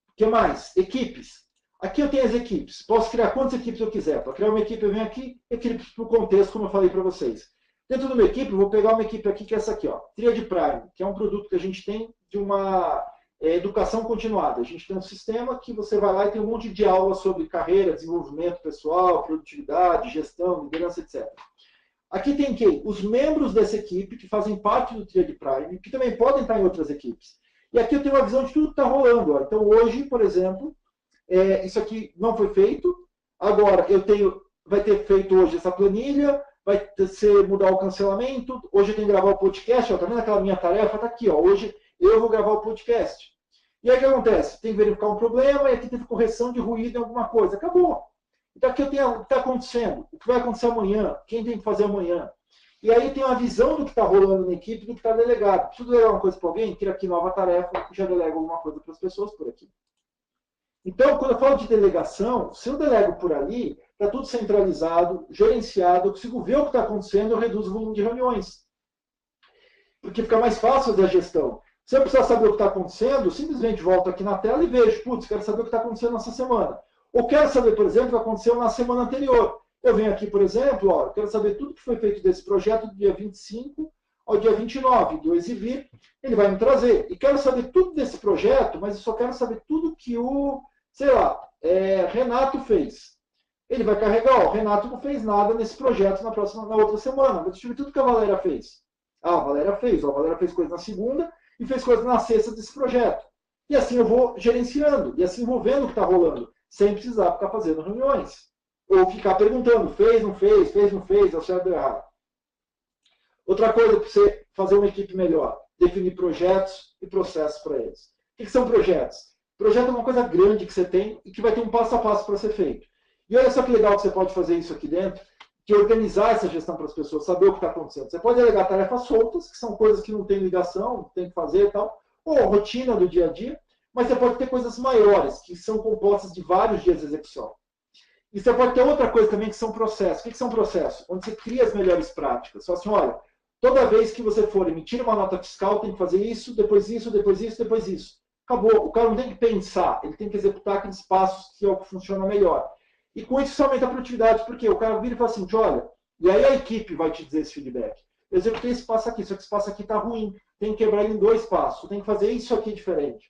O que mais? Equipes. Aqui eu tenho as equipes. Posso criar quantas equipes eu quiser. Para criar uma equipe, eu venho aqui, equipes para o contexto, como eu falei para vocês. Dentro de uma equipe, eu vou pegar uma equipe aqui, que é essa aqui, ó, Triad Prime, que é um produto que a gente tem de uma educação continuada. A gente tem um sistema que você vai lá e tem um monte de aulas sobre carreira, desenvolvimento pessoal, produtividade, gestão, liderança, etc. Aqui tem quem? Os membros dessa equipe, que fazem parte do Triad Prime, que também podem estar em outras equipes. E aqui eu tenho uma visão de tudo que está rolando. Ó. Então, hoje, por exemplo, isso aqui não foi feito. Agora, vai ter feito hoje essa planilha, vai ser mudar o cancelamento. Hoje eu tenho que gravar o podcast. Está vendo aquela minha tarefa? Está aqui. Ó. Hoje eu vou gravar o podcast. E aí o que acontece? Tem que verificar um problema e aqui teve correção de ruído em alguma coisa. Acabou. Então aqui eu tenho o que está acontecendo, o que vai acontecer amanhã, quem tem que fazer amanhã. E aí tem uma visão do que está rolando na equipe, do que está delegado. Preciso delegar uma coisa para alguém, cria aqui nova tarefa, já delego alguma coisa para as pessoas por aqui. Então, quando eu falo de delegação, se eu delego por ali, está tudo centralizado, gerenciado, eu consigo ver o que está acontecendo, eu reduzo o volume de reuniões. Porque fica mais fácil fazer a gestão. Se eu precisar saber o que está acontecendo, eu simplesmente volto aqui na tela e vejo, putz, quero saber o que está acontecendo nessa semana. Ou quero saber, por exemplo, o que aconteceu na semana anterior. Eu venho aqui, por exemplo, ó, eu quero saber tudo que foi feito desse projeto do dia 25 ao dia 29, do exibir, ele vai me trazer. E quero saber tudo desse projeto, mas eu só quero saber tudo que o, sei lá, Renato fez. Ele vai carregar, ó, o Renato não fez nada nesse projeto na outra semana. Mas deixa eu ver tudo que a Valéria fez. Ah, a Valéria fez. Ó, a Valéria fez coisa na segunda e fez coisa na sexta desse projeto. E assim eu vou gerenciando, e assim vou vendo o que está rolando, sem precisar ficar fazendo reuniões. Ou ficar perguntando, fez, não fez, deu certo, deu errado. Outra coisa para você fazer uma equipe melhor, definir projetos e processos para eles. O que são projetos? Projeto é uma coisa grande que você tem e que vai ter um passo a passo para ser feito. E olha só que legal que você pode fazer isso aqui dentro, que organizar essa gestão para as pessoas, saber o que está acontecendo. Você pode delegar tarefas soltas, que são coisas que não tem ligação, tem que fazer e tal, ou rotina do dia a dia, mas você pode ter coisas maiores, que são compostas de vários dias de execução. E você pode ter outra coisa também, que são processos. O que são processos? Onde você cria as melhores práticas. Só assim, olha, toda vez que você for emitir uma nota fiscal, tem que fazer isso, depois isso, depois isso, depois isso. Acabou. O cara não tem que pensar, ele tem que executar aqueles passos que é o que funciona melhor. E com isso aumenta a produtividade, porque o cara vira e fala assim, olha, e aí a equipe vai te dizer esse feedback. Eu executei esse passo aqui, só que esse passo aqui está ruim, tem que quebrar ele em 2 passos, tem que fazer isso aqui diferente.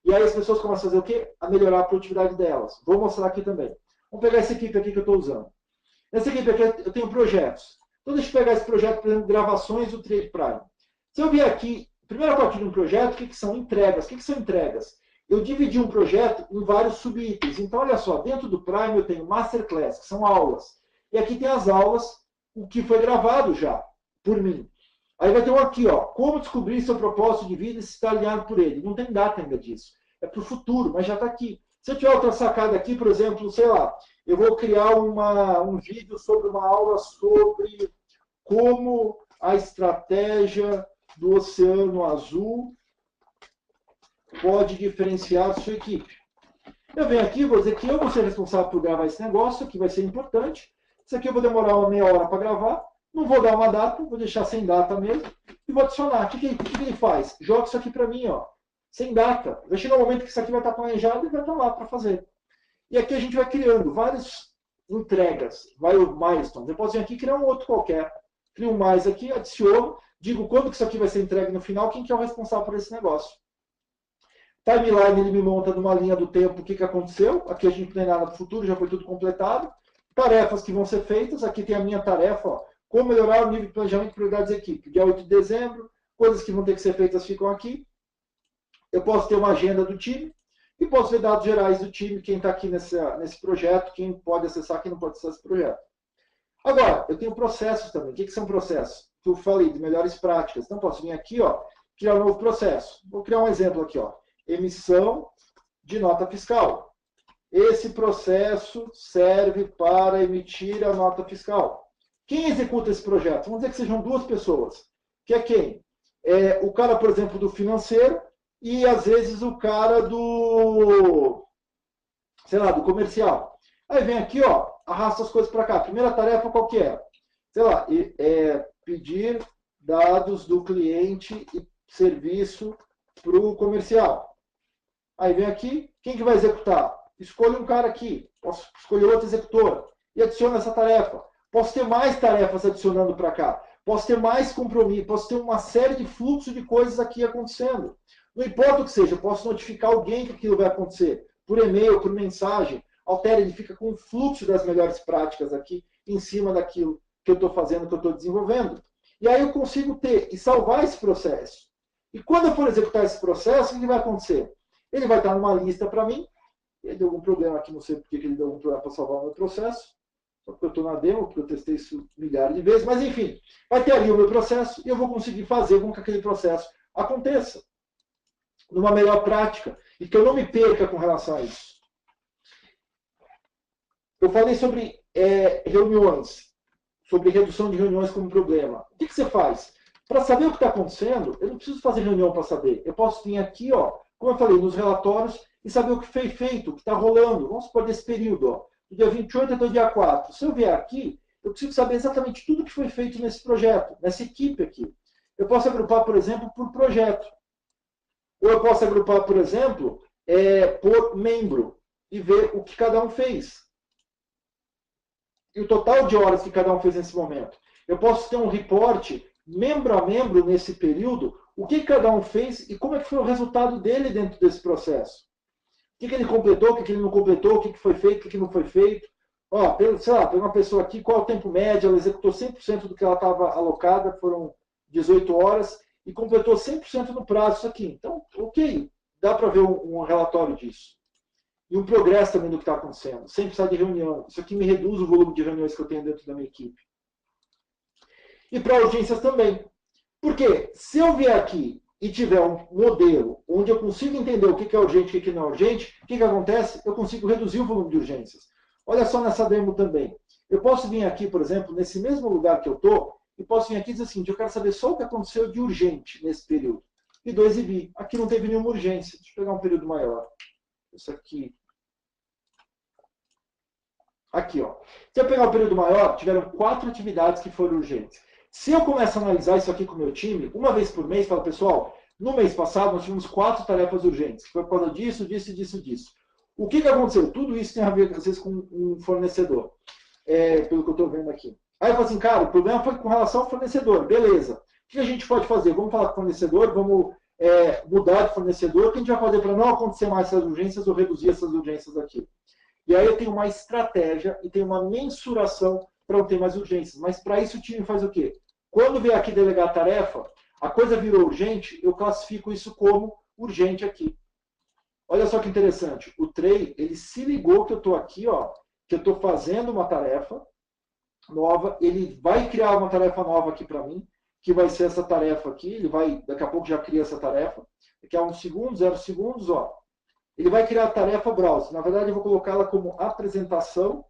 E aí as pessoas começam a fazer o quê? A melhorar a produtividade delas. Vou mostrar aqui também. Vamos pegar essa equipe aqui que eu estou usando. Nessa equipe aqui eu tenho projetos. Então deixa eu pegar esse projeto, por exemplo, gravações do Trade Prime. Se eu vier aqui, primeira parte de um projeto, o que são entregas? O que são entregas? Eu dividi um projeto em vários subitens. Então, olha só, dentro do Prime eu tenho Masterclass, que são aulas. E aqui tem as aulas, o que foi gravado já, por mim. Aí vai ter um aqui, ó, como descobrir seu propósito de vida e se está alinhado por ele. Não tem data ainda disso. É para o futuro, mas já está aqui. Se eu tiver outra sacada aqui, por exemplo, sei lá, eu vou criar um vídeo sobre uma aula sobre como a estratégia do Oceano Azul pode diferenciar a sua equipe. Eu venho aqui, vou dizer que eu vou ser responsável por gravar esse negócio, que vai ser importante. Isso aqui eu vou demorar uma meia hora para gravar. Não vou dar uma data, vou deixar sem data mesmo. E vou adicionar. O que ele faz? Joga isso aqui para mim, ó, sem data. Vai chegar um momento que isso aqui vai estar planejado e vai estar lá para fazer. E aqui a gente vai criando várias entregas, vários milestones. Eu posso vir aqui e criar um outro qualquer. Crio um mais aqui, adiciono, digo quando que isso aqui vai ser entregue no final, quem que é o responsável por esse negócio. Timeline, ele me monta numa linha do tempo o que aconteceu. Aqui a gente não tem nada do futuro, já foi tudo completado. Tarefas que vão ser feitas. Aqui tem a minha tarefa, ó, como melhorar o nível de planejamento e prioridades da equipe. Dia 8 de dezembro, coisas que vão ter que ser feitas ficam aqui. Eu posso ter uma agenda do time e posso ver dados gerais do time, quem está aqui nesse projeto, quem pode acessar, quem não pode acessar esse projeto. Agora, eu tenho processos também. O que são processos? Que eu falei de melhores práticas. Então, posso vir aqui, ó, criar um novo processo. Vou criar um exemplo aqui, ó. Emissão de nota fiscal. Esse processo serve para emitir a nota fiscal. Quem executa esse projeto? Vamos dizer que sejam 2 pessoas. Que é quem? É o cara, por exemplo, do financeiro e, às vezes, o cara do, sei lá, do comercial. Aí vem aqui, ó, arrasta as coisas para cá. Primeira tarefa qual que é? Sei lá, pedir dados do cliente e serviço para o comercial. Aí vem aqui, quem que vai executar? Escolhe um cara aqui, posso escolher outro executor e adiciona essa tarefa. Posso ter mais tarefas adicionando para cá. Posso ter mais compromisso, posso ter uma série de fluxo de coisas aqui acontecendo. Não importa o que seja, eu posso notificar alguém que aquilo vai acontecer, por e-mail, por mensagem. Altera, ele fica com o fluxo das melhores práticas aqui, em cima daquilo que eu estou fazendo, que eu estou desenvolvendo. E aí eu consigo ter e salvar esse processo. E quando eu for executar esse processo, o que vai acontecer? Ele vai estar numa lista para mim. Ele deu algum problema aqui, não sei porque ele deu algum problema para salvar o meu processo. Só porque eu estou na demo, porque eu testei isso milhares de vezes. Mas, enfim, vai ter ali o meu processo e eu vou conseguir fazer com que aquele processo aconteça. numa melhor prática e que eu não me perca com relação a isso. Eu falei sobre reuniões, sobre redução de reuniões como problema. O que você faz? Para saber o que está acontecendo, eu não preciso fazer reunião para saber. Eu posso vir aqui, ó, como eu falei, nos relatórios e saber o que foi feito, o que está rolando. Vamos supor desse período, ó, do dia 28 até o dia 4. Se eu vier aqui, eu preciso saber exatamente tudo que foi feito nesse projeto, nessa equipe aqui. Eu posso agrupar, por exemplo, por projeto. Ou eu posso agrupar, por exemplo, por membro e ver o que cada um fez. E o total de horas que cada um fez nesse momento. Eu posso ter um reporte, membro a membro, nesse período, o que cada um fez e como é que foi o resultado dele dentro desse processo. O que ele completou, o que ele não completou, o que foi feito, o que não foi feito. Ó, sei lá, tem uma pessoa aqui, qual é o tempo médio, ela executou 100% do que ela estava alocada, foram 18 horas, e completou 100% no prazo isso aqui. Então, ok, dá para ver um relatório disso. E um progresso também do que está acontecendo, sem precisar de reunião. Isso aqui me reduz o volume de reuniões que eu tenho dentro da minha equipe. E para urgências também. Porque se eu vier aqui e tiver um modelo onde eu consigo entender o que é urgente e o que não é urgente, o que acontece? Eu consigo reduzir o volume de urgências. Olha só nessa demo também. Eu posso vir aqui, por exemplo, nesse mesmo lugar que eu estou, e posso vir aqui e dizer assim, eu quero saber só o que aconteceu de urgente nesse período. E do exibir. Aqui não teve nenhuma urgência. Deixa eu pegar um período maior. Isso aqui. Aqui, ó. Se eu pegar o período maior, tiveram 4 atividades que foram urgentes. Se eu começar a analisar isso aqui com o meu time, uma vez por mês, falo, pessoal, no mês passado nós tivemos 4 tarefas urgentes, que foi por causa disso, disso, disso, disso. O que aconteceu? Tudo isso tem a ver, às vezes, com um fornecedor, pelo que eu estou vendo aqui. Aí eu falo assim, cara, o problema foi com relação ao fornecedor, beleza. O que a gente pode fazer? Vamos falar com o fornecedor, vamos mudar de fornecedor, o que a gente vai fazer para não acontecer mais essas urgências ou reduzir essas urgências aqui? E aí eu tenho uma estratégia e tenho uma mensuração para não ter mais urgências. Mas para isso o time faz o quê? Quando vier aqui delegar a tarefa, a coisa virou urgente, eu classifico isso como urgente aqui. Olha só que interessante. O Trey, ele se ligou que eu estou aqui, ó, que eu estou fazendo uma tarefa nova. Ele vai criar uma tarefa nova aqui para mim, que vai ser essa tarefa aqui. Ele vai, daqui a pouco já cria essa tarefa. Daqui a 1 segundo, 0 segundos, ó. Ele vai criar a tarefa browser. Na verdade, eu vou colocá-la como apresentação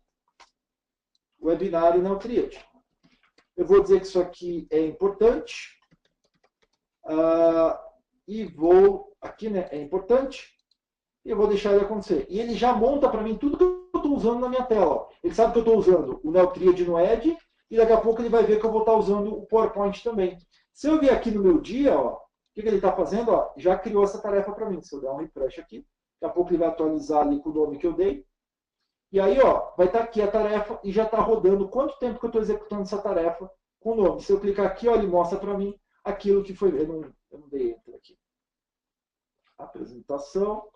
webinário na Triad. Eu vou dizer que isso aqui é importante. E vou... Aqui, né? É importante. E eu vou deixar ele acontecer. E ele já monta para mim tudo que eu estou usando na minha tela. Ó. Ele sabe que eu estou usando o Neotriad no Edge. E daqui a pouco ele vai ver que eu vou estar usando o PowerPoint também. Se eu vier aqui no meu dia, ó, o que ele está fazendo? Ó, já criou essa tarefa para mim. Se eu der um refresh aqui, daqui a pouco ele vai atualizar ali com o nome que eu dei. E aí, ó, vai estar aqui a tarefa e já está rodando quanto tempo que eu estou executando essa tarefa com o nome. Se eu clicar aqui, ó, ele mostra para mim aquilo que foi. Eu não dei enter aqui. Apresentação.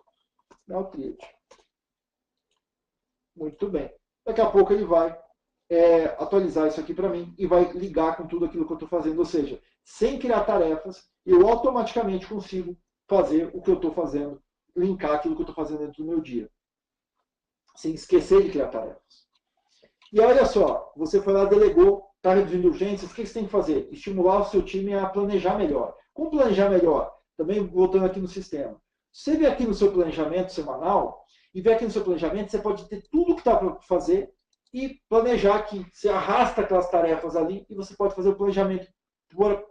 Neotriad. Muito bem. Daqui a pouco ele vai atualizar isso aqui para mim e vai ligar com tudo aquilo que eu estou fazendo. Ou seja, sem criar tarefas, eu automaticamente consigo fazer o que eu estou fazendo, linkar aquilo que eu estou fazendo dentro do meu dia. Sem esquecer de criar tarefas. E olha só, você foi lá, delegou, está reduzindo urgências, o que você tem que fazer? Estimular o seu time a planejar melhor. Como planejar melhor? Também voltando aqui no sistema. Você vê aqui no seu planejamento semanal, e vê aqui no seu planejamento, você pode ter tudo que está para fazer e planejar aqui. Você arrasta aquelas tarefas ali e você pode fazer o planejamento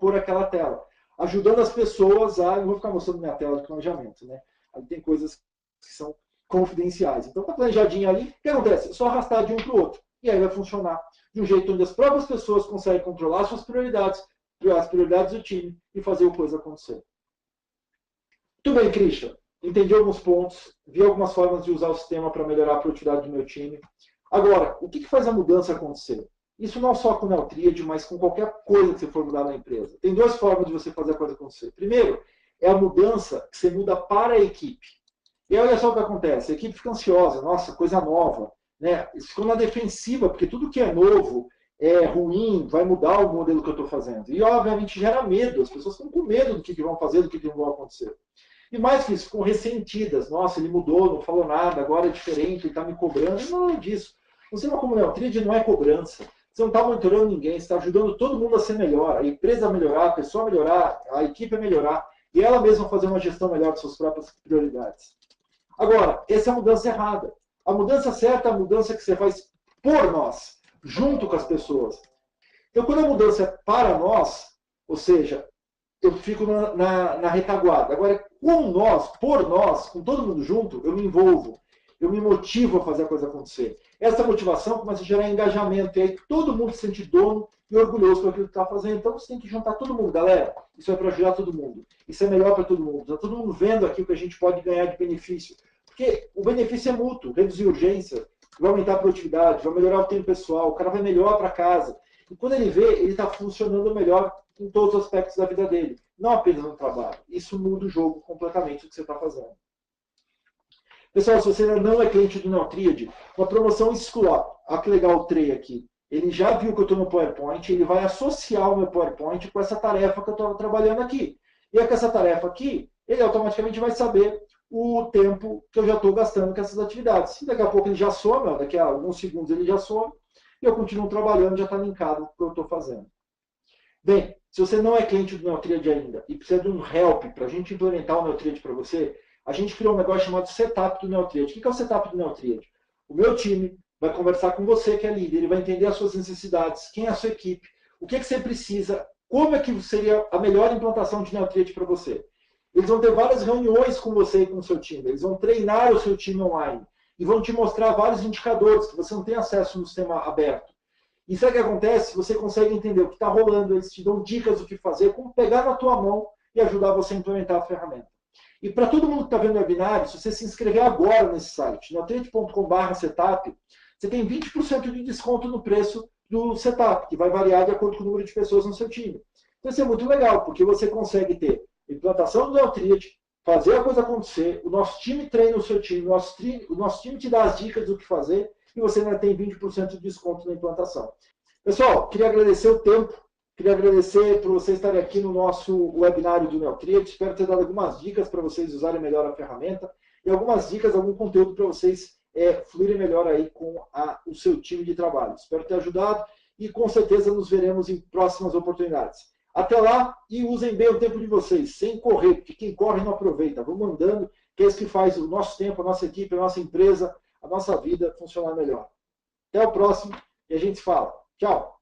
por aquela tela. Ajudando as pessoas a... Eu vou ficar mostrando minha tela de planejamento, né? Ali tem coisas que são confidenciais. Então está planejadinho ali. O que acontece? É só arrastar de um para o outro. E aí vai funcionar de um jeito onde as próprias pessoas conseguem controlar as suas prioridades, as prioridades do time e fazer a coisa acontecer. Muito bem, Christian. Entendi alguns pontos, vi algumas formas de usar o sistema para melhorar a produtividade do meu time. Agora, o que faz a mudança acontecer? Isso não só com o Neotriad, mas com qualquer coisa que você for mudar na empresa. Tem 2 formas de você fazer a coisa acontecer. Primeiro, é a mudança que você muda para a equipe. E aí, olha só o que acontece. A equipe fica ansiosa. Nossa, coisa nova. Né? Eles ficam na defensiva, porque tudo que é novo, é ruim, vai mudar o modelo que eu estou fazendo. E, obviamente, gera medo. As pessoas ficam com medo do que vão fazer, do que não vai acontecer. E mais que isso, ficam ressentidas. Nossa, ele mudou, não falou nada, agora é diferente, ele está me cobrando. Não é disso. Um sistema como o Neotriad não é cobrança. Você não está monitorando ninguém, você está ajudando todo mundo a ser melhor, a empresa a melhorar, a pessoa a melhorar, a equipe a melhorar. e ela mesma fazer uma gestão melhor de suas próprias prioridades. Agora, essa é a mudança errada. A mudança certa é a mudança que você faz por nós, junto com as pessoas. Então, quando a mudança é para nós, ou seja, eu fico na retaguarda. Agora, com nós, por nós, com todo mundo junto, eu me envolvo. Eu me motivo a fazer a coisa acontecer. Essa motivação começa a gerar engajamento. E aí todo mundo se sente dono e orgulhoso por aquilo que está fazendo. Então você tem que juntar todo mundo. Galera, isso é para ajudar todo mundo. Isso é melhor para todo mundo. Está todo mundo vendo aqui o que a gente pode ganhar de benefício. Porque o benefício é mútuo. Reduzir urgência, vai aumentar a produtividade, vai melhorar o tempo pessoal, o cara vai melhor para casa. E quando ele vê, ele está funcionando melhor em todos os aspectos da vida dele. Não apenas no trabalho. Isso muda o jogo completamente do que você está fazendo. Pessoal, se você ainda não é cliente do Neotriad, uma promoção exclusiva. Olha que legal o Trey aqui. Ele já viu que eu estou no PowerPoint, ele vai associar o meu PowerPoint com essa tarefa que eu estou trabalhando aqui. E com essa tarefa aqui, ele automaticamente vai saber o tempo que eu já estou gastando com essas atividades. E daqui a pouco ele já some, ó, daqui a alguns segundos ele já some, e eu continuo trabalhando, já está linkado com o que eu estou fazendo. Bem, se você não é cliente do Neotriad ainda e precisa de um help para a gente implementar o Neotriad para você, a gente criou um negócio chamado Setup do Neotriad. O que é o Setup do Neotriad? O meu time vai conversar com você, que é líder, ele vai entender as suas necessidades, quem é a sua equipe, o que você precisa, como é que seria a melhor implantação de Neotriad para você. Eles vão ter várias reuniões com você e com o seu time, eles vão treinar o seu time online e vão te mostrar vários indicadores que você não tem acesso no sistema aberto. E sabe o que acontece? Você consegue entender o que está rolando, eles te dão dicas do que fazer, como pegar na tua mão e ajudar você a implementar a ferramenta. E para todo mundo que está vendo o webinar, se você se inscrever agora nesse site, neotriad.com/setup, você tem 20% de desconto no preço do setup, que vai variar de acordo com o número de pessoas no seu time. Então isso é muito legal, porque você consegue ter implantação do Neotriad, fazer a coisa acontecer, o nosso time treina o seu time, o nosso time te dá as dicas do que fazer, e você ainda tem 20% de desconto na implantação. Pessoal, queria agradecer o tempo, queria agradecer por vocês estarem aqui no nosso webinário do Neotriad. Espero ter dado algumas dicas para vocês usarem melhor a ferramenta e algumas dicas, algum conteúdo para vocês fluírem melhor aí com o seu time de trabalho. Espero ter ajudado e com certeza nos veremos em próximas oportunidades. Até lá e usem bem o tempo de vocês, sem correr, porque quem corre não aproveita. Vamos andando, que é isso que faz o nosso tempo, a nossa equipe, a nossa empresa, a nossa vida funcionar melhor. Até o próximo e a gente se fala. Tchau!